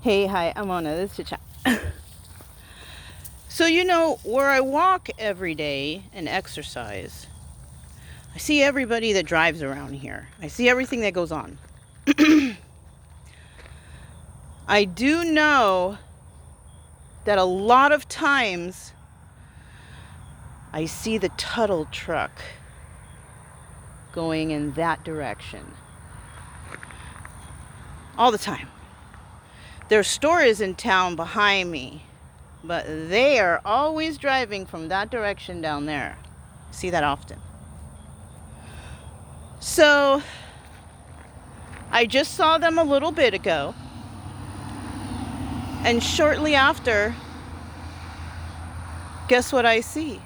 Hey, hi, I'm Mona. This is Chit. So, you know, where I walk every day and exercise, I see everybody that drives around here. I see everything that goes on. I do know that a lot of times I see the Tuttle truck going in that direction. All the time. Their store is in town behind me, but they are always driving from that direction down there. I see that often. So, I just saw them a little bit ago, and shortly after, guess what I see?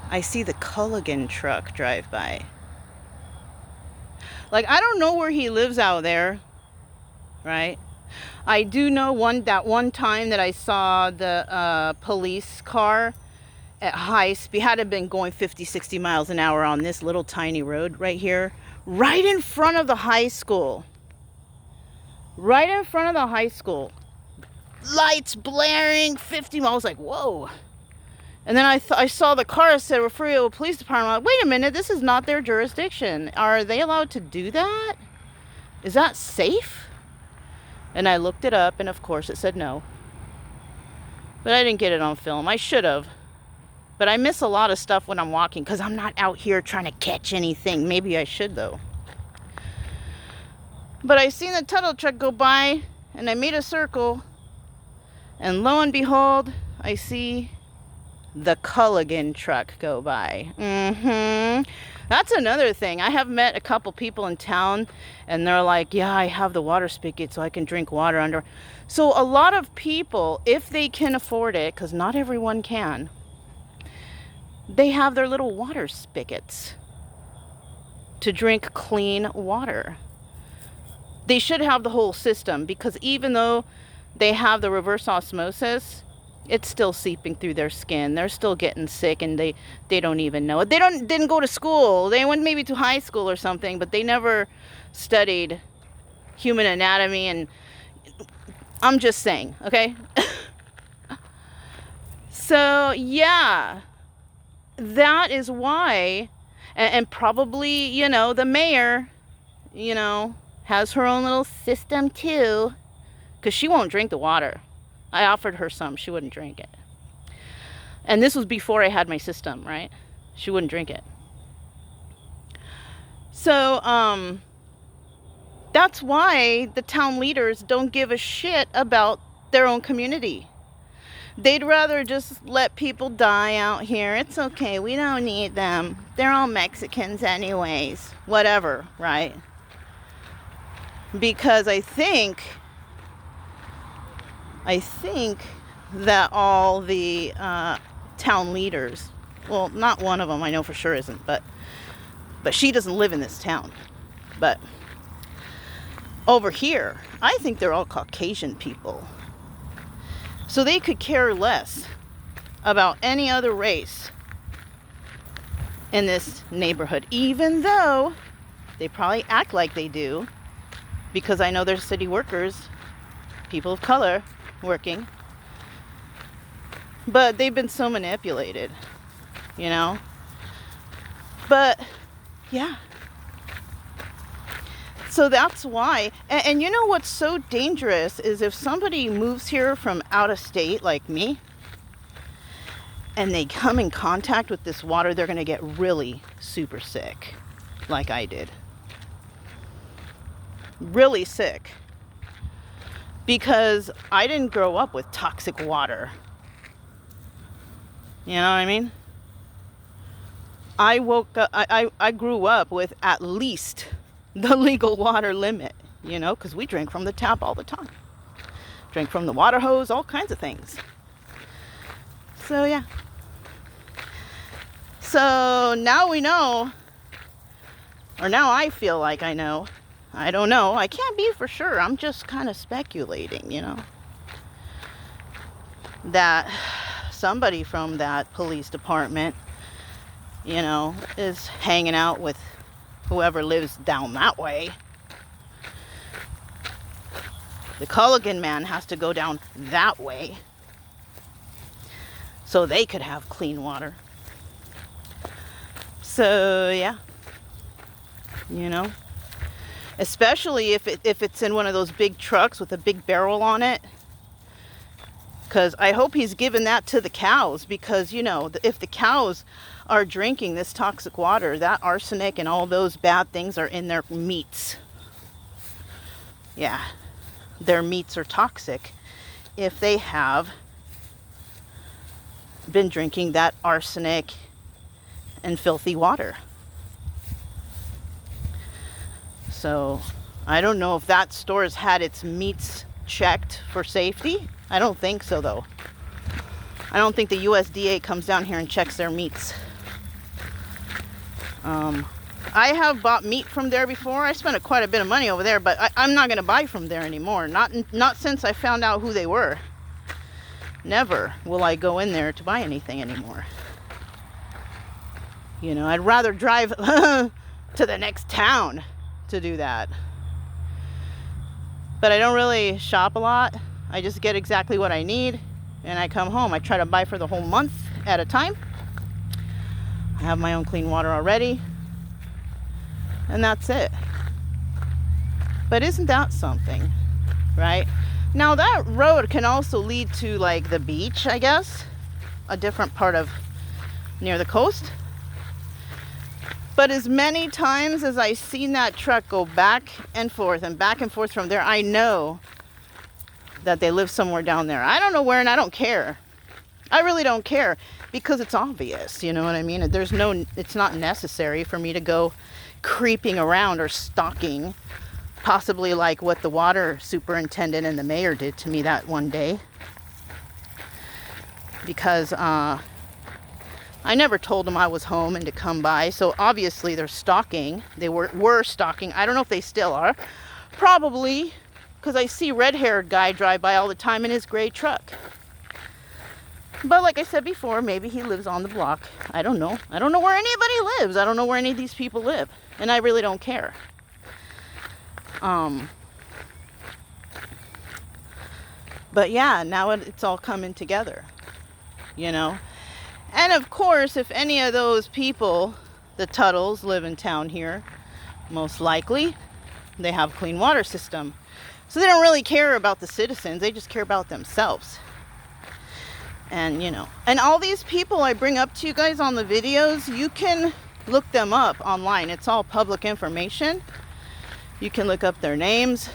I see the Culligan truck drive by. Like, I don't know where he lives out there, right? I do know that one time that I saw the police car at high speed, had it been going 50, 60 miles an hour on this little tiny road right here, right in front of the high school. Right in front of the high school. Lights blaring, 50 miles, like, whoa. And then I saw the car said Refugio Police Department. I'm like, wait a minute, this is not their jurisdiction. Are they allowed to do that? Is that safe? And I looked it up, and of course it said no. But I didn't get it on film. I should have. But I miss a lot of stuff when I'm walking because I'm not out here trying to catch anything. Maybe I should, though. But I seen the Tuttle truck go by, and I made a circle. And lo and behold, I see the Culligan truck go by. That's another thing. I have met a couple people in town, and they're like, yeah, I have the water spigot so I can drink water under. So a lot of people, if they can afford it, because not everyone can, they have their little water spigots to drink clean water. They should have the whole system, because even though they have the reverse osmosis, it's still seeping through their skin. They're still getting sick, and they don't even know it. They didn't go to school. They went maybe to high school or something, but they never studied human anatomy. And I'm just saying, okay? So yeah, that is why, and probably, you know, the mayor, you know, has her own little system too, because she won't drink the water. I offered her some. She wouldn't drink it. And this was before I had my system, right? She wouldn't drink it. So, that's why the town leaders don't give a shit about their own community. They'd rather just let people die out here. It's okay. We don't need them. They're all Mexicans anyways. Whatever, right? Because I think that all the town leaders, well, not one of them, I know for sure isn't, but she doesn't live in this town. But over here, I think they're all Caucasian people. So they could care less about any other race in this neighborhood, even though they probably act like they do, because I know there's city workers, people of color, working. But they've been so manipulated, you know? But, yeah. So that's why. And you know what's so dangerous is if somebody moves here from out of state, like me, and they come in contact with this water, they're going to get really super sick, like I did. Really sick. Because I didn't grow up with toxic water. You know what I mean? I grew up with at least the legal water limit, you know, because we drink from the tap all the time. Drink from the water hose, all kinds of things. So, yeah. So, now we know, or now I feel like I know. I don't know. I can't be for sure. I'm just kind of speculating, you know, that somebody from that police department, you know, is hanging out with whoever lives down that way. The Culligan man has to go down that way so they could have clean water. So yeah, you know, especially if it's in one of those big trucks with a big barrel on it. Because I hope he's given that to the cows, because, you know, if the cows are drinking this toxic water, that arsenic and all those bad things are in their meats. Yeah, their meats are toxic if they have been drinking that arsenic and filthy water. So I don't know if that store has had its meats checked for safety. I don't think so, though. I don't think the USDA comes down here and checks their meats. I have bought meat from there before. I spent quite a bit of money over there, but I'm not going to buy from there anymore. Not since I found out who they were. Never will I go in there to buy anything anymore. You know, I'd rather drive to the next town to do that. But I don't really shop a lot. I just get exactly what I need and I come home. I try to buy for the whole month at a time. I have my own clean water already. And that's it. But isn't that something, right? Now that road can also lead to like the beach, I guess. A different part of near the coast. But as many times as I've seen that truck go back and forth from there, I know that they live somewhere down there. I don't know where, and I don't care. I really don't care, because it's obvious, you know what I mean? It's not necessary for me to go creeping around or stalking, possibly like what the water superintendent and the mayor did to me that one day. Because I never told them I was home and to come by, so obviously they're stalking. They were stalking. I don't know if they still are. Probably. Because I see red-haired guy drive by all the time in his gray truck. But like I said before, maybe he lives on the block. I don't know. I don't know where anybody lives. I don't know where any of these people live. And I really don't care. But yeah, now it's all coming together. You know? And of course, if any of those people, the Tuttles, live in town here, most likely, they have a clean water system. So they don't really care about the citizens. They just care about themselves. And, you know, and all these people I bring up to you guys on the videos, you can look them up online. It's all public information. You can look up their names,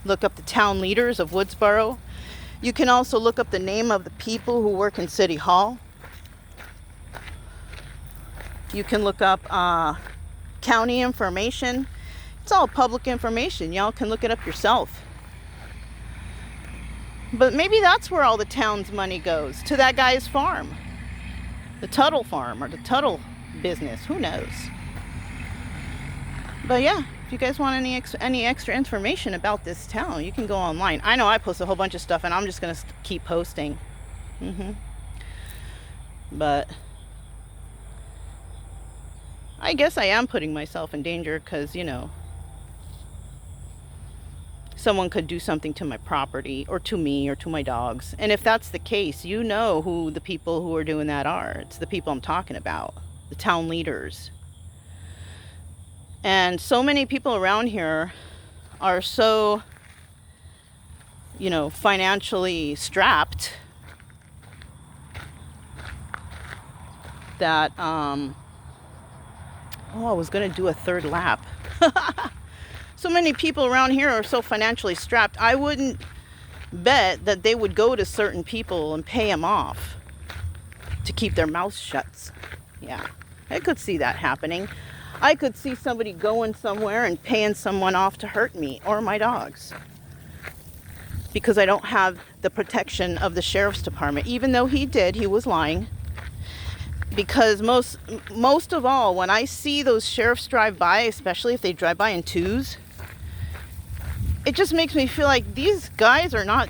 look up the town leaders of Woodsboro. You can also look up the name of the people who work in City Hall. You can look up county information. It's all public information. Y'all can look it up yourself. But maybe that's where all the town's money goes, to that guy's farm. The Tuttle farm or the Tuttle business, who knows? But yeah, if you guys want any extra information about this town, you can go online. I know I post a whole bunch of stuff and I'm just going to keep posting. But I guess I am putting myself in danger because, you know, someone could do something to my property or to me or to my dogs. And if that's the case, you know who the people who are doing that are. It's the people I'm talking about, the town leaders. And so many people around here are so, you know, financially strapped that, I was going to do a third lap. So many people around here are so financially strapped, I wouldn't bet that they would go to certain people and pay them off to keep their mouths shut. Yeah, I could see that happening. I could see somebody going somewhere and paying someone off to hurt me or my dogs because I don't have the protection of the sheriff's department. Even though he was lying. Because most of all, when I see those sheriffs drive by, especially if they drive by in twos, it just makes me feel like these guys are not,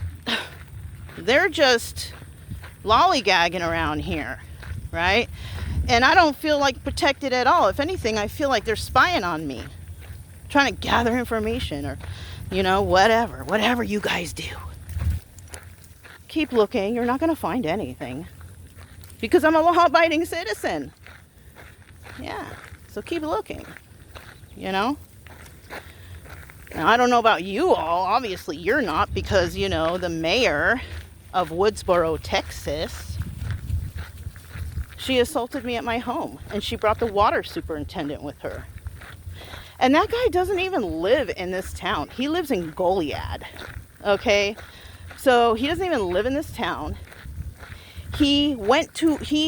they're just lollygagging around here, right? And I don't feel like protected at all. If anything, I feel like they're spying on me, trying to gather information or You know, whatever you guys do. Keep looking. You're not going to find anything. Because I'm a law-abiding citizen. Yeah. So keep looking. You know? Now, I don't know about you all. Obviously, you're not, because, you know, the mayor of Woodsboro, Texas, she assaulted me at my home, and she brought the water superintendent with her. And that guy doesn't even live in this town. He lives in Goliad, okay? So he doesn't even live in this town. He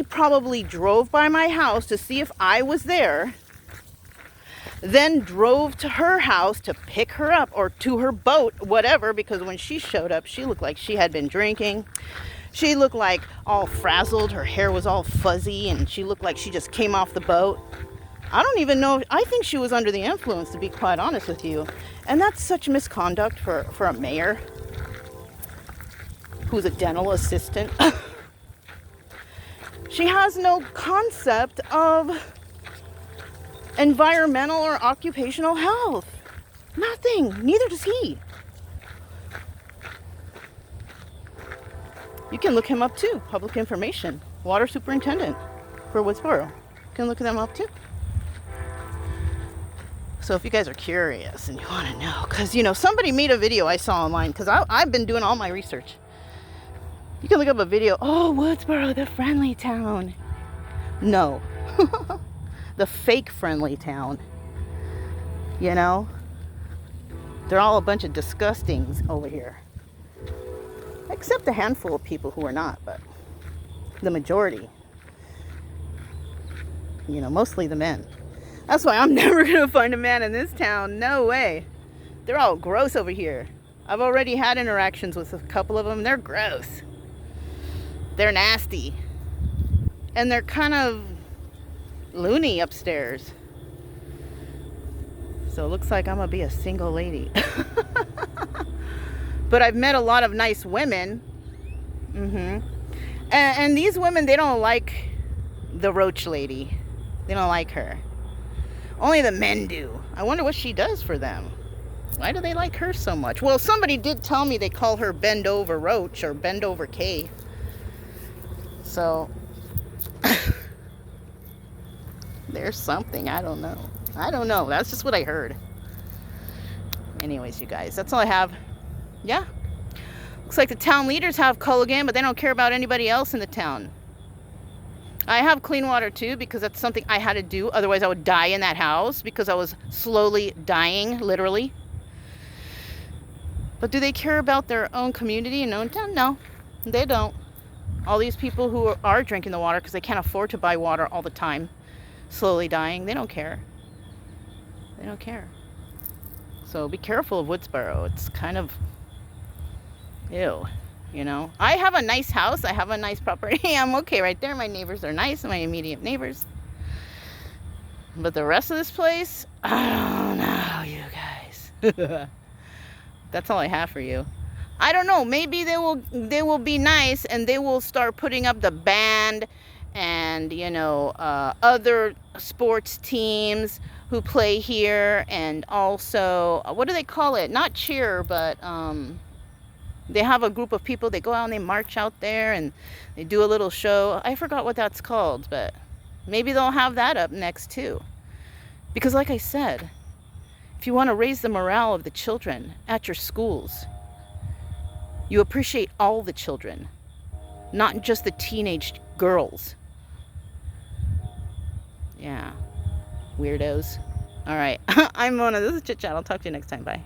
probably drove by my house to see if I was there, then drove to her house to pick her up, or to her boat, whatever, because when she showed up, she looked like she had been drinking. She looked like all frazzled. Her hair was all fuzzy, and she looked like she just came off the boat. I don't even know. I think she was under the influence, to be quite honest with you. And that's such misconduct for a mayor who's a dental assistant. She has no concept of environmental or occupational health. Nothing. Neither does he. You can look him up too. Public information. Water superintendent for Woodsboro. You can look them up too. So if you guys are curious and you want to know, because, you know, somebody made a video I saw online, because I've been doing all my research. You can look up a video. Oh, Woodsboro, the friendly town. No. The fake friendly town. You know? They're all a bunch of disgustings over here. Except a handful of people who are not, but the majority. You know, mostly the men. That's why I'm never going to find a man in this town. No way. They're all gross over here. I've already had interactions with a couple of them. They're gross. They're nasty. And they're kind of loony upstairs. So it looks like I'm going to be a single lady. But I've met a lot of nice women. And these women, they don't like the Roach lady. They don't like her. Only the men do. I wonder what she does for them. Why do they like her so much? Well, somebody did tell me they call her Bend Over Roach, or Bend Over K. So there's something. I don't know. That's just what I heard. Anyways, you guys, that's all I have. Yeah. Looks like the town leaders have Culligan, but they don't care about anybody else in the town. I have clean water too, because that's something I had to do. Otherwise, I would die in that house, because I was slowly dying, literally. But do they care about their own community and own town? No, they don't. All these people who are drinking the water because they can't afford to buy water all the time, slowly dying, they don't care. They don't care. So be careful of Woodsboro. It's kind of ew, you know. I have a nice house. I have a nice property. I'm okay right there. My neighbors are nice, my immediate neighbors. But the rest of this place, I don't know, you guys. That's all I have for you. I don't know. Maybe they will be nice, and they will start putting up the band and, you know, other sports teams who play here, and also, what do they call it? Not cheer, but they have a group of people. They go out and they march out there and they do a little show. I forgot what that's called, but maybe they'll have that up next too. Because like I said, if you want to raise the morale of the children at your schools, you appreciate all the children, not just the teenage girls. Yeah, weirdos. All right, I'm Mona. This is Chit Chat. I'll talk to you next time. Bye.